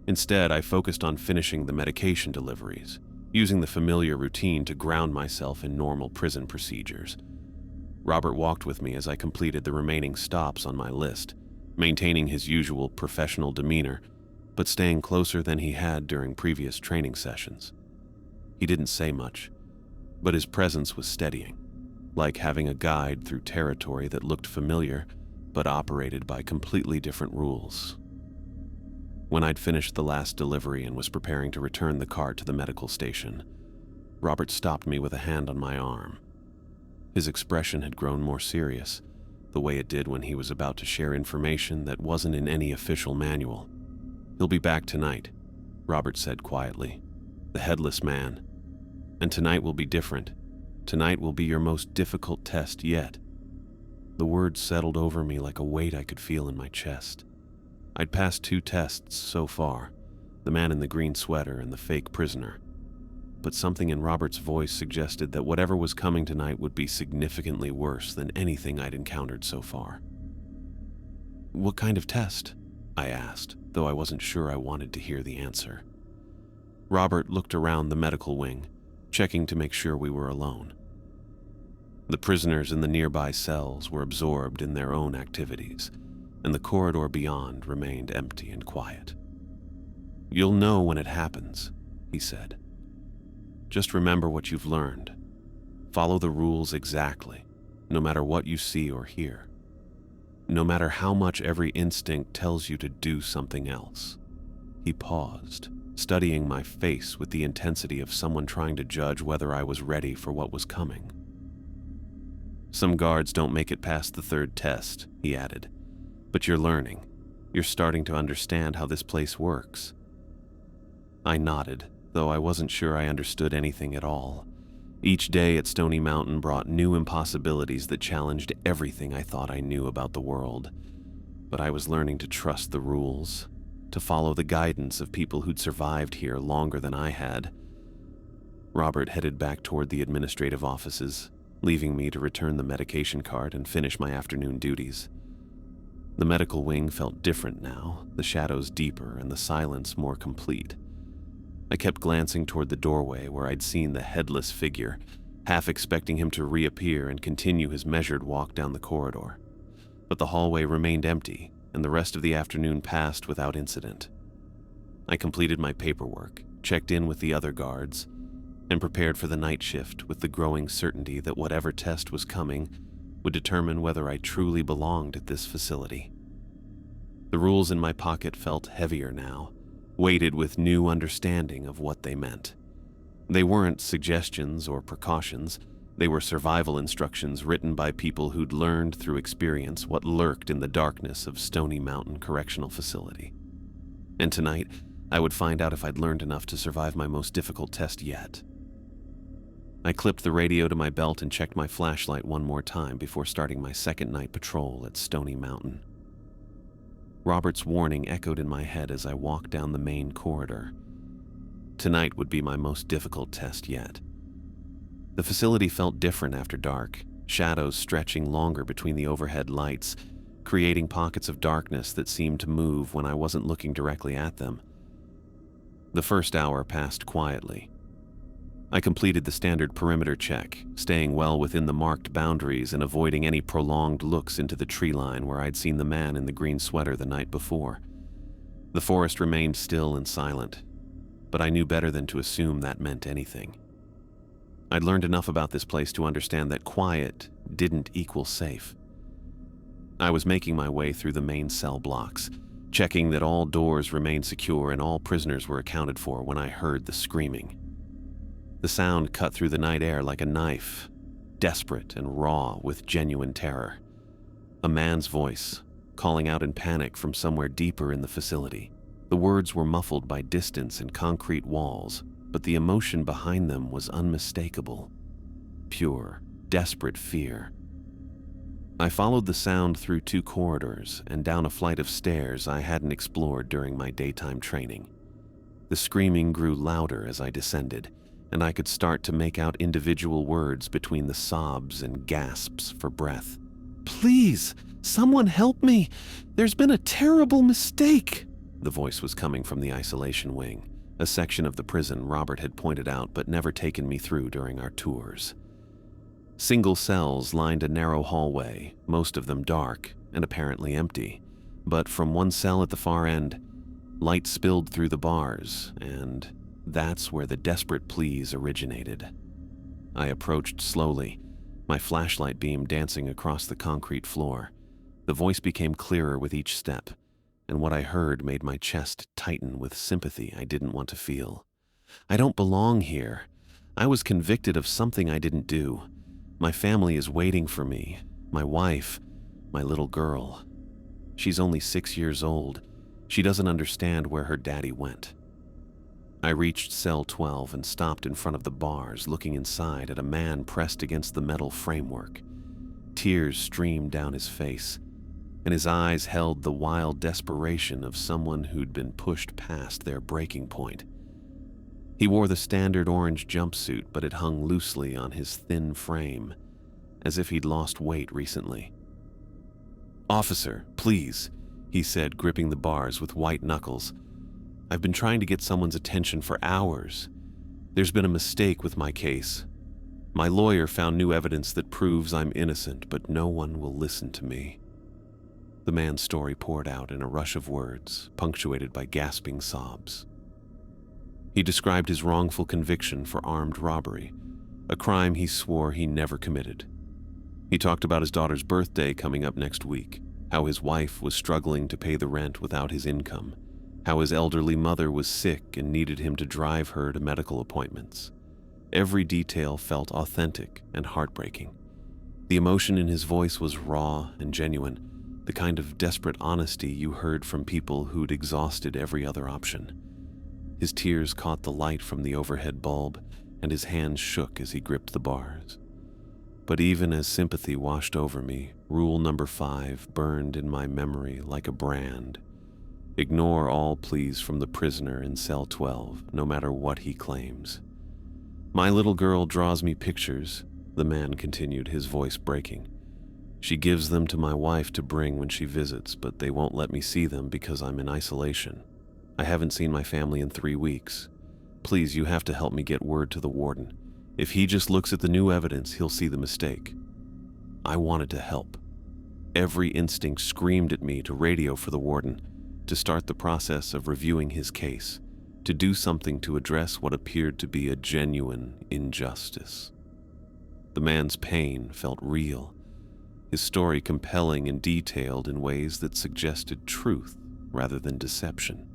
Instead, I focused on finishing the medication deliveries, using the familiar routine to ground myself in normal prison procedures. Robert walked with me as I completed the remaining stops on my list, maintaining his usual professional demeanor, but staying closer than he had during previous training sessions. He didn't say much, but his presence was steadying. like having a guide through territory that looked familiar but operated by completely different rules. When I'd finished the last delivery and was preparing to return the cart to the medical station, Robert stopped me with a hand on my arm. His expression had grown more serious, the way it did when he was about to share information that wasn't in any official manual. "He'll be back tonight," Robert said quietly. "The headless man. And tonight will be different. Tonight will be your most difficult test yet." The words settled over me like a weight I could feel in my chest. I'd passed 2 tests so far, the man in the green sweater and the fake prisoner. But something in Robert's voice suggested that whatever was coming tonight would be significantly worse than anything I'd encountered so far. "What kind of test?" I asked, though I wasn't sure I wanted to hear the answer. Robert looked around the medical wing, checking to make sure we were alone. The prisoners in the nearby cells were absorbed in their own activities, and the corridor beyond remained empty and quiet. "You'll know when it happens," he said. "Just remember what you've learned. Follow the rules exactly, no matter what you see or hear. No matter how much every instinct tells you to do something else." He paused, studying my face with the intensity of someone trying to judge whether I was ready for what was coming. "Some guards don't make it past the 3rd test," he added. "But you're learning. You're starting to understand how this place works." I nodded, though I wasn't sure I understood anything at all. Each day at Stony Mountain brought new impossibilities that challenged everything I thought I knew about the world. But I was learning to trust the rules, to follow the guidance of people who'd survived here longer than I had. Robert headed back toward the administrative offices, leaving me to return the medication cart and finish my afternoon duties. The medical wing felt different now, the shadows deeper and the silence more complete. I kept glancing toward the doorway where I'd seen the headless figure, half expecting him to reappear and continue his measured walk down the corridor. But the hallway remained empty, and the rest of the afternoon passed without incident. I completed my paperwork, checked in with the other guards, and prepared for the night shift with the growing certainty that whatever test was coming would determine whether I truly belonged at this facility. The rules in my pocket felt heavier now, weighted with new understanding of what they meant. They weren't suggestions or precautions. They were survival instructions written by people who'd learned through experience what lurked in the darkness of Stony Mountain Correctional Facility. And tonight, I would find out if I'd learned enough to survive my most difficult test yet. I clipped the radio to my belt and checked my flashlight one more time before starting my 2nd night patrol at Stony Mountain. Robert's warning echoed in my head as I walked down the main corridor. Tonight would be my most difficult test yet. The facility felt different after dark, shadows stretching longer between the overhead lights, creating pockets of darkness that seemed to move when I wasn't looking directly at them. The first hour passed quietly. I completed the standard perimeter check, staying well within the marked boundaries and avoiding any prolonged looks into the tree line where I'd seen the man in the green sweater the night before. The forest remained still and silent, but I knew better than to assume that meant anything. I'd learned enough about this place to understand that quiet didn't equal safe. I was making my way through the main cell blocks, checking that all doors remained secure and all prisoners were accounted for when I heard the screaming. The sound cut through the night air like a knife, desperate and raw with genuine terror. A man's voice, calling out in panic from somewhere deeper in the facility. The words were muffled by distance and concrete walls, but the emotion behind them was unmistakable. Pure, desperate fear. I followed the sound through 2 corridors and down a flight of stairs I hadn't explored during my daytime training. The screaming grew louder as I descended, and I could start to make out individual words between the sobs and gasps for breath. "Please, someone help me! There's been a terrible mistake!" The voice was coming from the isolation wing, a section of the prison Robert had pointed out but never taken me through during our tours. Single cells lined a narrow hallway, most of them dark and apparently empty, but from one cell at the far end, light spilled through the bars, and that's where the desperate pleas originated. I approached slowly, my flashlight beam dancing across the concrete floor. The voice became clearer with each step, and what I heard made my chest tighten with sympathy I didn't want to feel. I don't belong here. I was convicted of something I didn't do. My family is waiting for me. My wife, my little girl. She's only 6 years old. She doesn't understand where her daddy went. I reached cell 12 and stopped in front of the bars, looking inside at a man pressed against the metal framework. Tears streamed down his face, and his eyes held the wild desperation of someone who'd been pushed past their breaking point. He wore the standard orange jumpsuit, but it hung loosely on his thin frame, as if he'd lost weight recently. "Officer, please," he said, gripping the bars with white knuckles. "I've been trying to get someone's attention for hours. There's been a mistake with my case. My lawyer found new evidence that proves I'm innocent, but no one will listen to me." The man's story poured out in a rush of words, punctuated by gasping sobs. He described his wrongful conviction for armed robbery, a crime he swore he never committed. He talked about his daughter's birthday coming up next week, how his wife was struggling to pay the rent without his income, how his elderly mother was sick and needed him to drive her to medical appointments. Every detail felt authentic and heartbreaking. The emotion in his voice was raw and genuine, the kind of desperate honesty you heard from people who'd exhausted every other option. His tears caught the light from the overhead bulb, and his hands shook as he gripped the bars. But even as sympathy washed over me, rule number 5 burned in my memory like a brand. Ignore all pleas from the prisoner in cell 12, no matter what he claims. "My little girl draws me pictures," the man continued, his voice breaking. "She gives them to my wife to bring when she visits, but they won't let me see them because I'm in isolation. I haven't seen my family in 3 weeks. Please, you have to help me get word to the warden. If he just looks at the new evidence, he'll see the mistake." I wanted to help. Every instinct screamed at me to radio for the warden, to start the process of reviewing his case, to do something to address what appeared to be a genuine injustice. The man's pain felt real, his story compelling and detailed in ways that suggested truth rather than deception.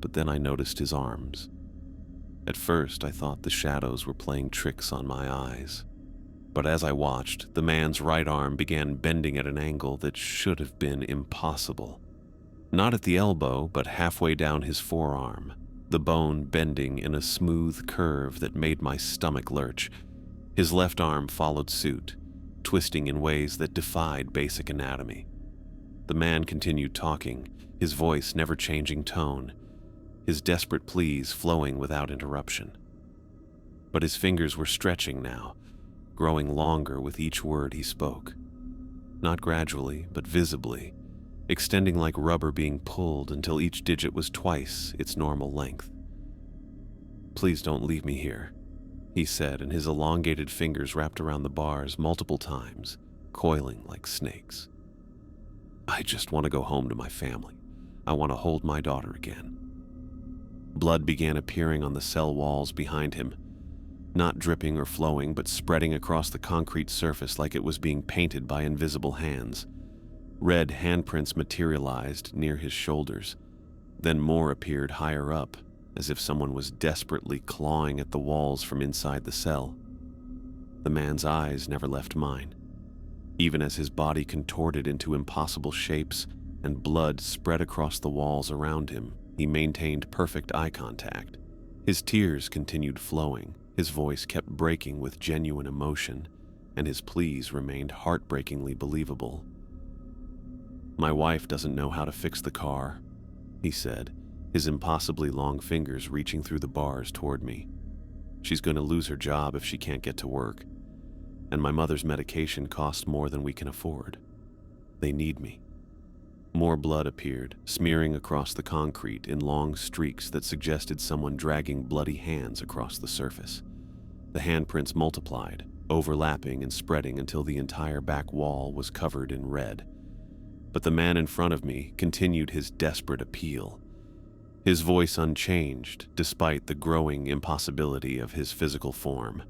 But then I noticed his arms. At first, I thought the shadows were playing tricks on my eyes. But as I watched, the man's right arm began bending at an angle that should have been impossible. Not at the elbow, but halfway down his forearm, the bone bending in a smooth curve that made my stomach lurch. His left arm followed suit, twisting in ways that defied basic anatomy. The man continued talking, his voice never changing tone, his desperate pleas flowing without interruption. But his fingers were stretching now, growing longer with each word he spoke. Not gradually, but visibly, extending like rubber being pulled until each digit was twice its normal length. "Please don't leave me here," he said, and his elongated fingers wrapped around the bars multiple times, coiling like snakes. "I just want to go home to my family. I want to hold my daughter again." Blood began appearing on the cell walls behind him, not dripping or flowing, but spreading across the concrete surface like it was being painted by invisible hands. Red handprints materialized near his shoulders. Then more appeared higher up, as if someone was desperately clawing at the walls from inside the cell. The man's eyes never left mine. Even as his body contorted into impossible shapes and blood spread across the walls around him, he maintained perfect eye contact. His tears continued flowing, his voice kept breaking with genuine emotion, and his pleas remained heartbreakingly believable. "My wife doesn't know how to fix the car," he said, his impossibly long fingers reaching through the bars toward me. "She's going to lose her job if she can't get to work, and my mother's medication costs more than we can afford. They need me." More blood appeared, smearing across the concrete in long streaks that suggested someone dragging bloody hands across the surface. The handprints multiplied, overlapping and spreading until the entire back wall was covered in red. But the man in front of me continued his desperate appeal, his voice unchanged despite the growing impossibility of his physical form.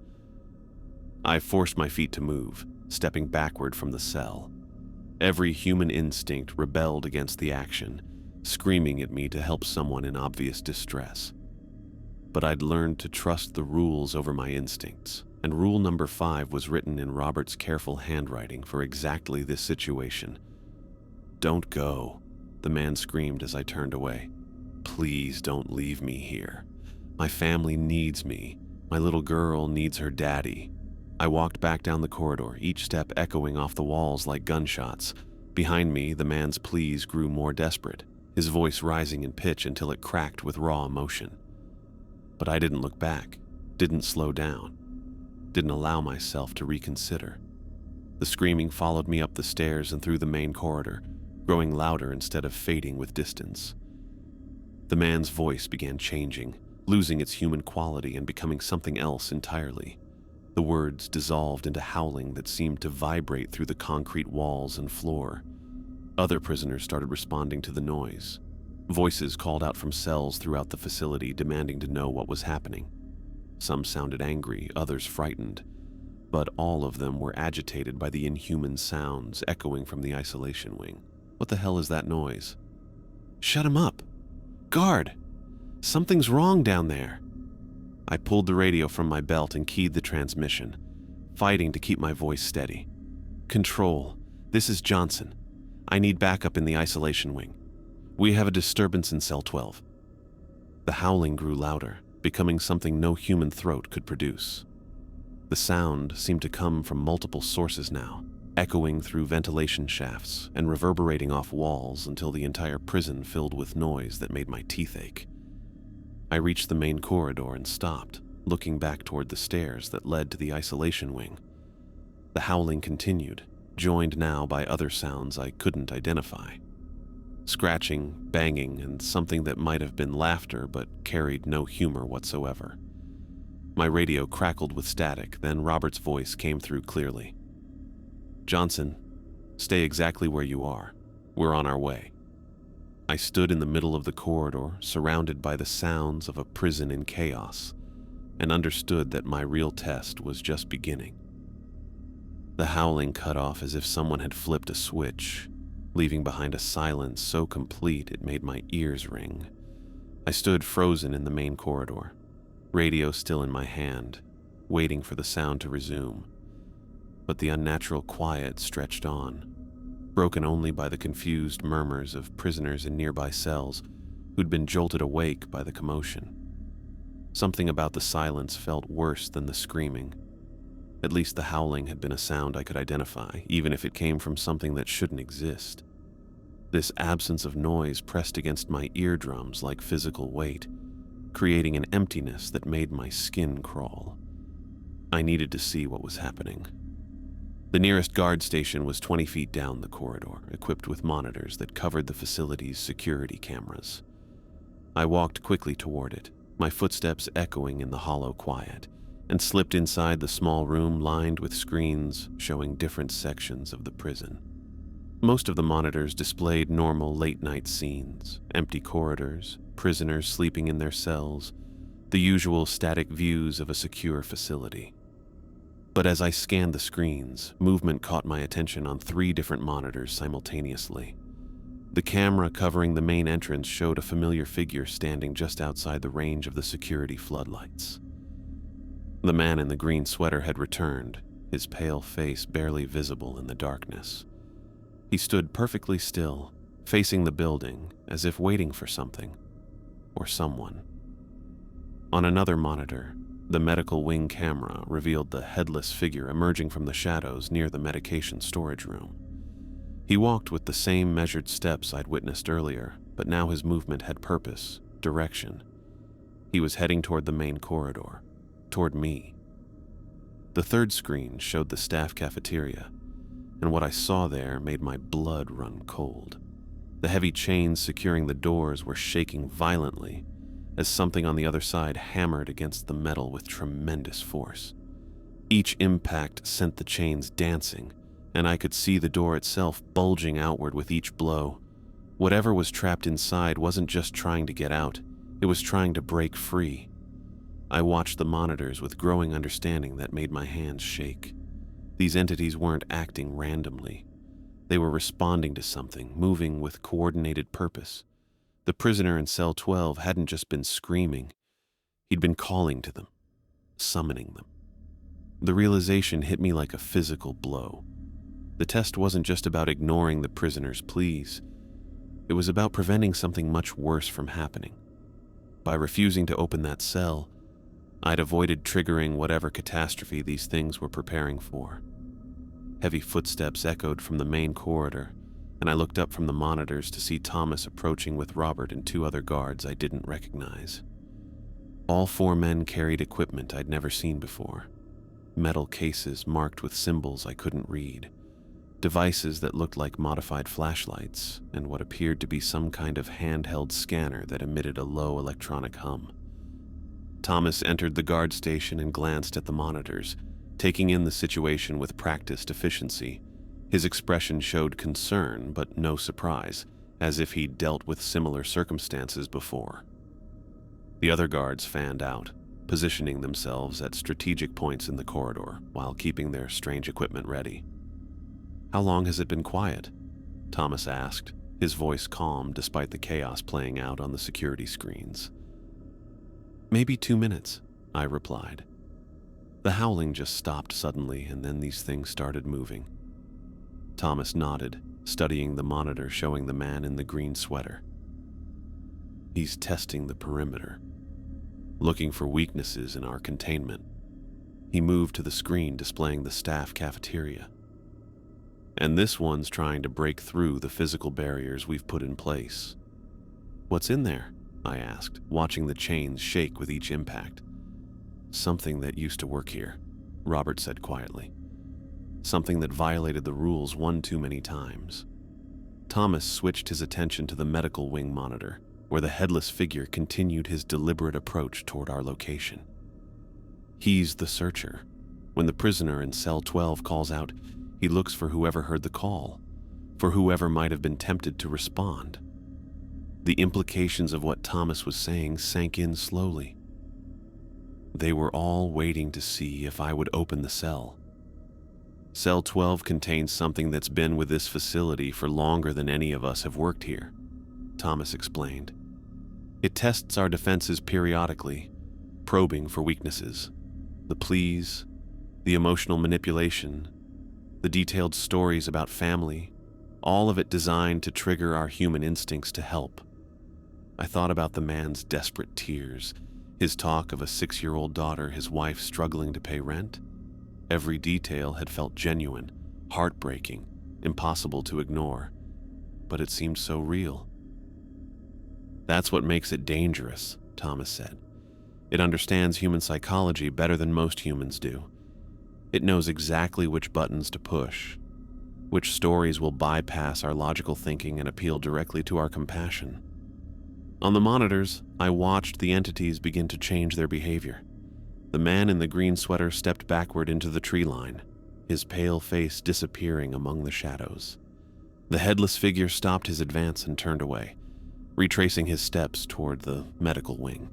I forced my feet to move, stepping backward from the cell. Every human instinct rebelled against the action, screaming at me to help someone in obvious distress. But I'd learned to trust the rules over my instincts, and rule number 5 was written in Robert's careful handwriting for exactly this situation. "Don't go," the man screamed as I turned away. "Please don't leave me here. My family needs me. My little girl needs her daddy." I walked back down the corridor, each step echoing off the walls like gunshots. Behind me, the man's pleas grew more desperate, his voice rising in pitch until it cracked with raw emotion. But I didn't look back, didn't slow down, didn't allow myself to reconsider. The screaming followed me up the stairs and through the main corridor, growing louder instead of fading with distance. The man's voice began changing, losing its human quality and becoming something else entirely. The words dissolved into howling that seemed to vibrate through the concrete walls and floor. Other prisoners started responding to the noise. Voices called out from cells throughout the facility, demanding to know what was happening. Some sounded angry, others frightened, but all of them were agitated by the inhuman sounds echoing from the isolation wing. "What the hell is that noise?" "Shut him up! Guard! Something's wrong down there!" I pulled the radio from my belt and keyed the transmission, fighting to keep my voice steady. "Control, this is Johnson. I need backup in the isolation wing. We have a disturbance in cell 12. The howling grew louder, becoming something no human throat could produce. The sound seemed to come from multiple sources now, echoing through ventilation shafts and reverberating off walls until the entire prison filled with noise that made my teeth ache. I reached the main corridor and stopped, looking back toward the stairs that led to the isolation wing. The howling continued, joined now by other sounds I couldn't identify. Scratching, banging, and something that might have been laughter but carried no humor whatsoever. My radio crackled with static, then Robert's voice came through clearly. "Johnson, stay exactly where you are. We're on our way." I stood in the middle of the corridor, surrounded by the sounds of a prison in chaos, and understood that my real test was just beginning. The howling cut off as if someone had flipped a switch, leaving behind a silence so complete it made my ears ring. I stood frozen in the main corridor, radio still in my hand, waiting for the sound to resume. But the unnatural quiet stretched on, broken only by the confused murmurs of prisoners in nearby cells who'd been jolted awake by the commotion. Something about the silence felt worse than the screaming. At least the howling had been a sound I could identify, even if it came from something that shouldn't exist. This absence of noise pressed against my eardrums like physical weight, creating an emptiness that made my skin crawl. I needed to see what was happening. The nearest guard station was 20 feet down the corridor, equipped with monitors that covered the facility's security cameras. I walked quickly toward it, my footsteps echoing in the hollow quiet, and slipped inside the small room lined with screens showing different sections of the prison. Most of the monitors displayed normal late-night scenes, empty corridors, prisoners sleeping in their cells, the usual static views of a secure facility. But as I scanned the screens, movement caught my attention on 3 different monitors simultaneously. The camera covering the main entrance showed a familiar figure standing just outside the range of the security floodlights. The man in the green sweater had returned, his pale face barely visible in the darkness. He stood perfectly still, facing the building, as if waiting for something, or someone. On another monitor, the medical wing camera revealed the headless figure emerging from the shadows near the medication storage room. He walked with the same measured steps I'd witnessed earlier, but now his movement had purpose, direction. He was heading toward the main corridor, toward me. The third screen showed the staff cafeteria, and what I saw there made my blood run cold. The heavy chains securing the doors were shaking violently as something on the other side hammered against the metal with tremendous force. Each impact sent the chains dancing, and I could see the door itself bulging outward with each blow. Whatever was trapped inside wasn't just trying to get out, it was trying to break free. I watched the monitors with growing understanding that made my hands shake. These entities weren't acting randomly. They were responding to something, moving with coordinated purpose. The prisoner in cell 12 hadn't just been screaming. He'd been calling to them, summoning them. The realization hit me like a physical blow. The test wasn't just about ignoring the prisoner's pleas. It was about preventing something much worse from happening. By refusing to open that cell, I'd avoided triggering whatever catastrophe these things were preparing for. Heavy footsteps echoed from the main corridor, and I looked up from the monitors to see Thomas approaching with Robert and 2 other guards I didn't recognize. All 4 men carried equipment I'd never seen before. Metal cases marked with symbols I couldn't read. Devices that looked like modified flashlights, and what appeared to be some kind of handheld scanner that emitted a low electronic hum. Thomas entered the guard station and glanced at the monitors, taking in the situation with practiced efficiency. His expression showed concern, but no surprise, as if he'd dealt with similar circumstances before. The other guards fanned out, positioning themselves at strategic points in the corridor while keeping their strange equipment ready. "How long has it been quiet?" Thomas asked, his voice calm despite the chaos playing out on the security screens. "Maybe 2 minutes, I replied. The howling just stopped suddenly, and then these things started moving. Thomas nodded, studying the monitor showing the man in the green sweater. "He's testing the perimeter, looking for weaknesses in our containment." He moved to the screen displaying the staff cafeteria. "And this one's trying to break through the physical barriers we've put in place." "What's in there?" I asked, watching the chains shake with each impact. "Something that used to work here," Robert said quietly. "Something that violated the rules one too many times." Thomas switched his attention to the medical wing monitor, where the headless figure continued his deliberate approach toward our location. "He's the searcher. When the prisoner in cell 12 calls out, he looks for whoever heard the call, for whoever might have been tempted to respond." The implications of what Thomas was saying sank in slowly. They were all waiting to see if I would open the cell. Cell 12 contains something that's been with this facility for longer than any of us have worked here, Thomas explained. "It tests our defenses periodically, probing for weaknesses. The pleas, the emotional manipulation, the detailed stories about family, all of it designed to trigger our human instincts to help." I thought about the man's desperate tears, his talk of a 6-year-old daughter, his wife struggling to pay rent. Every detail had felt genuine, heartbreaking, impossible to ignore, but it seemed so real. "That's what makes it dangerous," Thomas said. "It understands human psychology better than most humans do. It knows exactly which buttons to push, which stories will bypass our logical thinking and appeal directly to our compassion." On the monitors, I watched the entities begin to change their behavior. The man in the green sweater stepped backward into the tree line, his pale face disappearing among the shadows. The headless figure stopped his advance and turned away, retracing his steps toward the medical wing.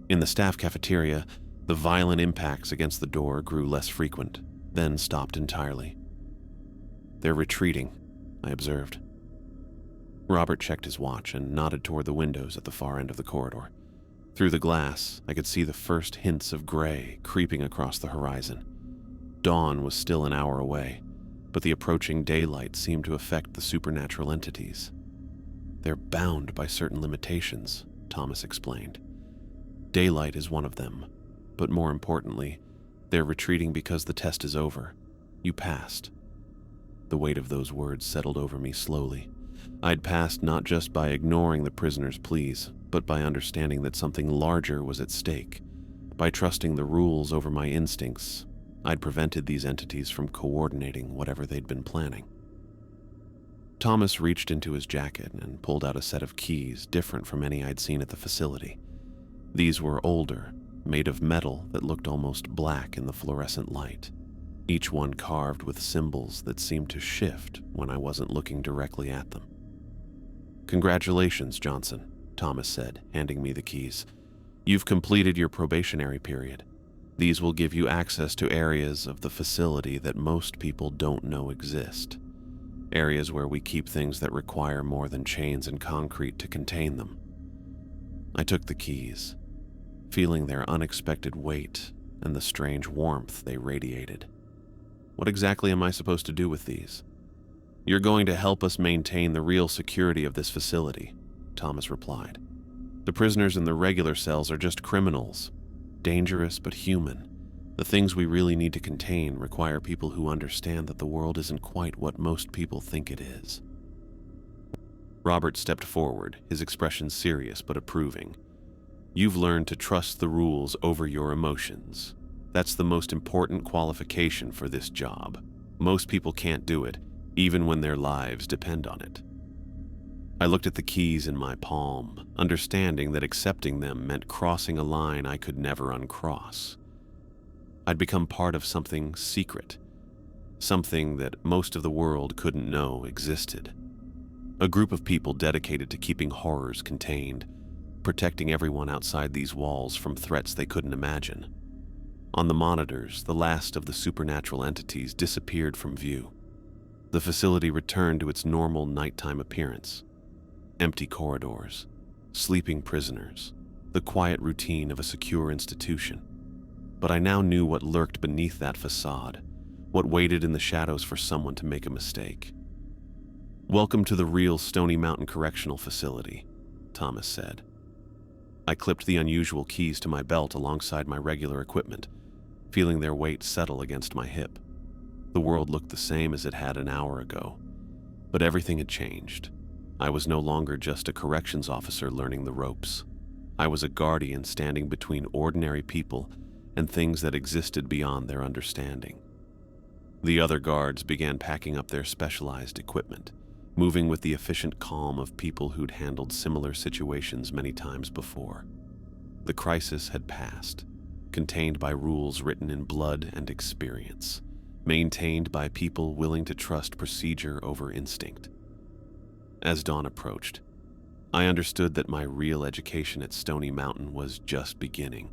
In the staff cafeteria, the violent impacts against the door grew less frequent, then stopped entirely. "They're retreating," I observed. Robert checked his watch and nodded toward the windows at the far end of the corridor. Through the glass, I could see the first hints of gray creeping across the horizon. Dawn was still an hour away, but the approaching daylight seemed to affect the supernatural entities. "They're bound by certain limitations," Thomas explained. "Daylight is one of them, but more importantly, they're retreating because the test is over. You passed." The weight of those words settled over me slowly. I'd passed not just by ignoring the prisoner's pleas, but by understanding that something larger was at stake. By trusting the rules over my instincts, I'd prevented these entities from coordinating whatever they'd been planning. Thomas reached into his jacket and pulled out a set of keys different from any I'd seen at the facility. These were older, made of metal that looked almost black in the fluorescent light, each one carved with symbols that seemed to shift when I wasn't looking directly at them. "Congratulations, Johnson," Thomas said, handing me the keys. You've completed your probationary period. These will give you access to areas of the facility that most people don't know exist. Areas where we keep things that require more than chains and concrete to contain them. I took the keys, feeling their unexpected weight and the strange warmth they radiated. What exactly am I supposed to do with these? You're going to help us maintain the real security of this facility, Thomas replied. The prisoners in the regular cells are just criminals, dangerous but human. The things we really need to contain require people who understand that the world isn't quite what most people think it is. Robert stepped forward, his expression serious but approving. You've learned to trust the rules over your emotions. That's the most important qualification for this job. Most people can't do it, even when their lives depend on it. I looked at the keys in my palm, understanding that accepting them meant crossing a line I could never uncross. I'd become part of something secret, something that most of the world couldn't know existed. A group of people dedicated to keeping horrors contained, protecting everyone outside these walls from threats they couldn't imagine. On the monitors, the last of the supernatural entities disappeared from view. The facility returned to its normal nighttime appearance. Empty corridors, sleeping prisoners, the quiet routine of a secure institution. But I now knew what lurked beneath that facade, what waited in the shadows for someone to make a mistake. "Welcome to the real Stony Mountain Correctional Facility," Thomas said. I clipped the unusual keys to my belt alongside my regular equipment, feeling their weight settle against my hip. The world looked the same as it had an hour ago, but everything had changed. I was no longer just a corrections officer learning the ropes. I was a guardian standing between ordinary people and things that existed beyond their understanding. The other guards began packing up their specialized equipment, moving with the efficient calm of people who'd handled similar situations many times before. The crisis had passed, contained by rules written in blood and experience, maintained by people willing to trust procedure over instinct. As dawn approached, I understood that my real education at Stony Mountain was just beginning.